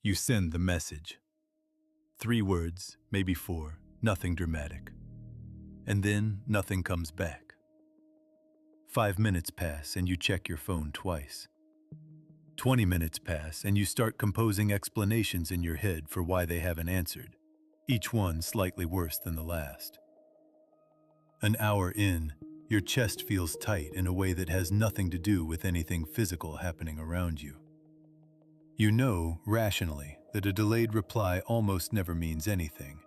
You send the message. 3 words, maybe 4, nothing dramatic. And then nothing comes back. 5 minutes pass and you check your phone twice. 20 minutes pass and you start composing explanations in your head for why they haven't answered, each one slightly worse than the last. An hour in, your chest feels tight in a way that has nothing to do with anything physical happening around you. You know, rationally, that a delayed reply almost never means anything,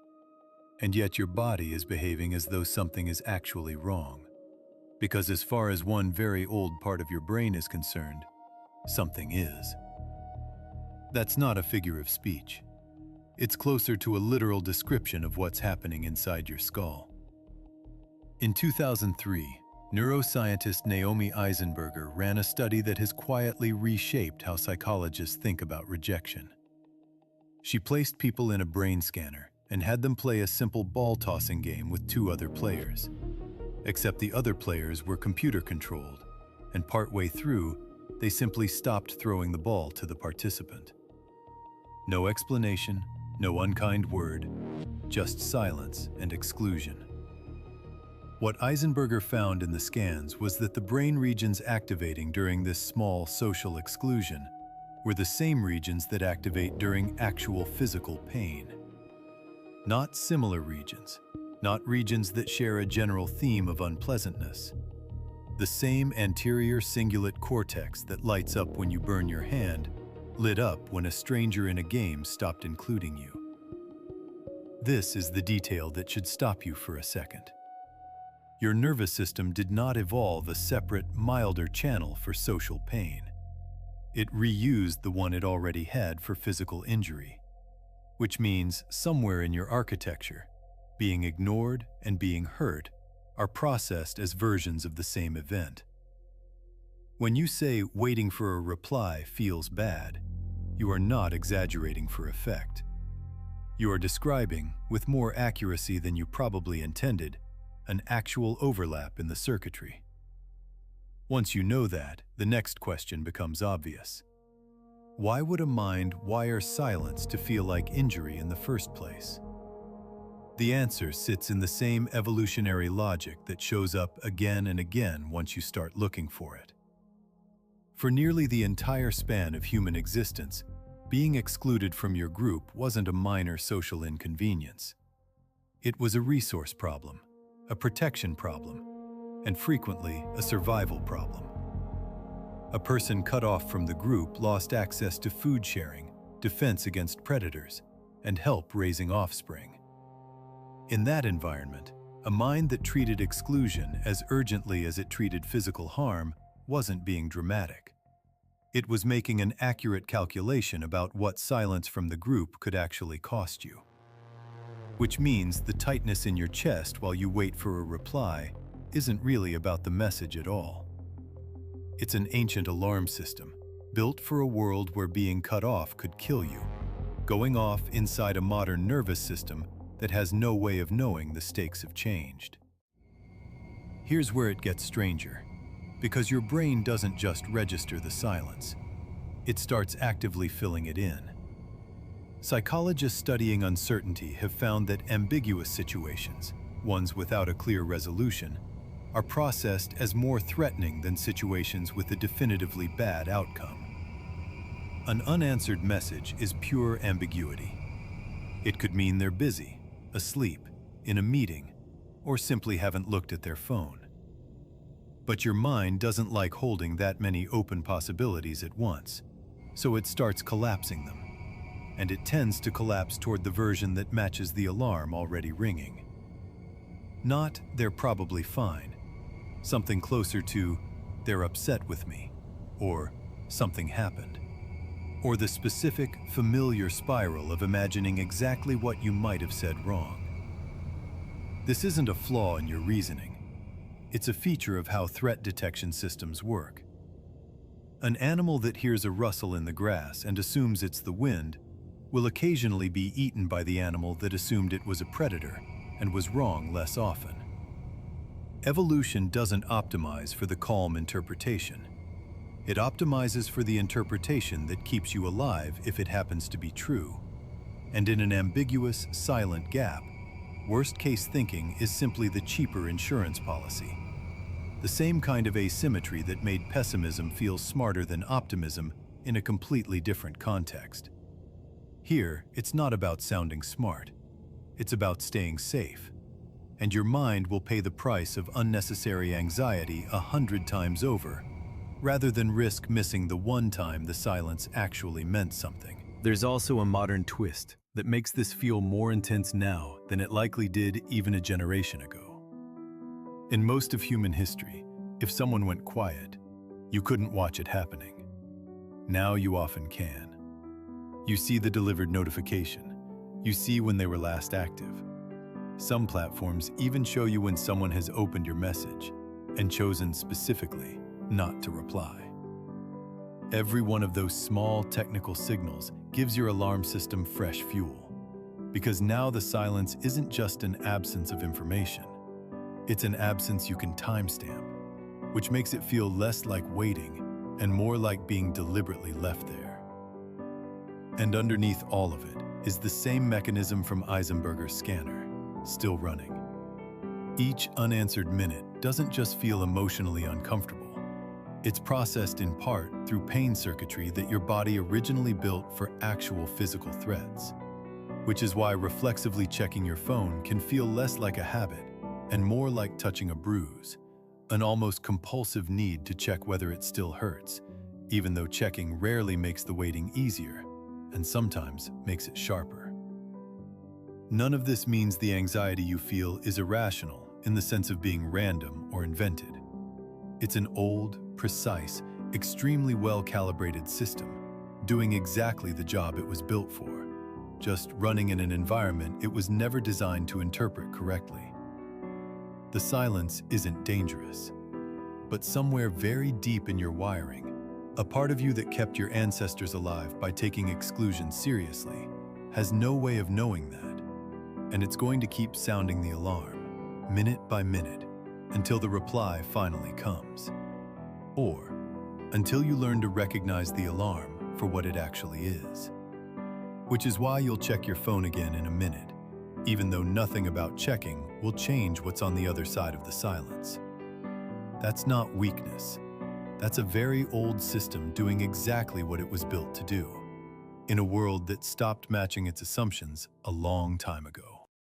and yet your body is behaving as though something is actually wrong. Because as far as one very old part of your brain is concerned, something is. That's not a figure of speech. It's closer to a literal description of what's happening inside your skull. In 2003, neuroscientist Naomi Eisenberger ran a study that has quietly reshaped how psychologists think about rejection. She placed people in a brain scanner and had them play a simple ball-tossing game with 2 other players. Except the other players were computer-controlled, and partway through, they simply stopped throwing the ball to the participant. No explanation, no unkind word, just silence and exclusion. What Eisenberger found in the scans was that the brain regions activating during this small social exclusion were the same regions that activate during actual physical pain. Not similar regions, not regions that share a general theme of unpleasantness. The same anterior cingulate cortex that lights up when you burn your hand lit up when a stranger in a game stopped including you. This is the detail that should stop you for a second. Your nervous system did not evolve a separate, milder channel for social pain. It reused the one it already had for physical injury, which means somewhere in your architecture, being ignored and being hurt are processed as versions of the same event. When you say waiting for a reply feels bad, you are not exaggerating for effect. You are describing, with more accuracy than you probably intended, an actual overlap in the circuitry. Once you know that, the next question becomes obvious. Why would a mind wire silence to feel like injury in the first place? The answer sits in the same evolutionary logic that shows up again and again once you start looking for it. For nearly the entire span of human existence, being excluded from your group wasn't a minor social inconvenience. It was a resource problem, a protection problem, and frequently a survival problem. A person cut off from the group lost access to food sharing, defense against predators, and help raising offspring. In that environment, a mind that treated exclusion as urgently as it treated physical harm wasn't being dramatic. It was making an accurate calculation about what silence from the group could actually cost you. Which means the tightness in your chest while you wait for a reply isn't really about the message at all. It's an ancient alarm system, built for a world where being cut off could kill you, going off inside a modern nervous system that has no way of knowing the stakes have changed. Here's where it gets stranger, because your brain doesn't just register the silence. It starts actively filling it in. Psychologists studying uncertainty have found that ambiguous situations, ones without a clear resolution, are processed as more threatening than situations with a definitively bad outcome. An unanswered message is pure ambiguity. It could mean they're busy, asleep, in a meeting, or simply haven't looked at their phone. But your mind doesn't like holding that many open possibilities at once, so it starts collapsing them. And it tends to collapse toward the version that matches the alarm already ringing. Not, they're probably fine. Something closer to, they're upset with me, or something happened. Or the specific, familiar spiral of imagining exactly what you might have said wrong. This isn't a flaw in your reasoning. It's a feature of how threat detection systems work. An animal that hears a rustle in the grass and assumes it's the wind will occasionally be eaten by the animal that assumed it was a predator and was wrong less often. Evolution doesn't optimize for the calm interpretation. It optimizes for the interpretation that keeps you alive if it happens to be true. And in an ambiguous, silent gap, worst-case thinking is simply the cheaper insurance policy. The same kind of asymmetry that made pessimism feel smarter than optimism in a completely different context. Here, it's not about sounding smart. It's about staying safe. And your mind will pay the price of unnecessary anxiety 100 times over, rather than risk missing the one time the silence actually meant something. There's also a modern twist that makes this feel more intense now than it likely did even a generation ago. In most of human history, if someone went quiet, you couldn't watch it happening. Now you often can. You see the delivered notification. You see when they were last active. Some platforms even show you when someone has opened your message and chosen specifically not to reply. Every one of those small technical signals gives your alarm system fresh fuel, because now the silence isn't just an absence of information. It's an absence you can timestamp, which makes it feel less like waiting and more like being deliberately left there. And underneath all of it is the same mechanism from Eisenberger's scanner, still running. Each unanswered minute doesn't just feel emotionally uncomfortable. It's processed in part through pain circuitry that your body originally built for actual physical threats, which is why reflexively checking your phone can feel less like a habit and more like touching a bruise, an almost compulsive need to check whether it still hurts, even though checking rarely makes the waiting easier and sometimes makes it sharper. None of this means the anxiety you feel is irrational in the sense of being random or invented. It's an old, precise, extremely well-calibrated system, doing exactly the job it was built for, just running in an environment it was never designed to interpret correctly. The silence isn't dangerous, but somewhere very deep in your wiring, a part of you that kept your ancestors alive by taking exclusion seriously has no way of knowing that, and it's going to keep sounding the alarm, minute by minute, until the reply finally comes. Or until you learn to recognize the alarm for what it actually is. Which is why you'll check your phone again in a minute, even though nothing about checking will change what's on the other side of the silence. That's not weakness. That's a very old system doing exactly what it was built to do, in a world that stopped matching its assumptions a long time ago.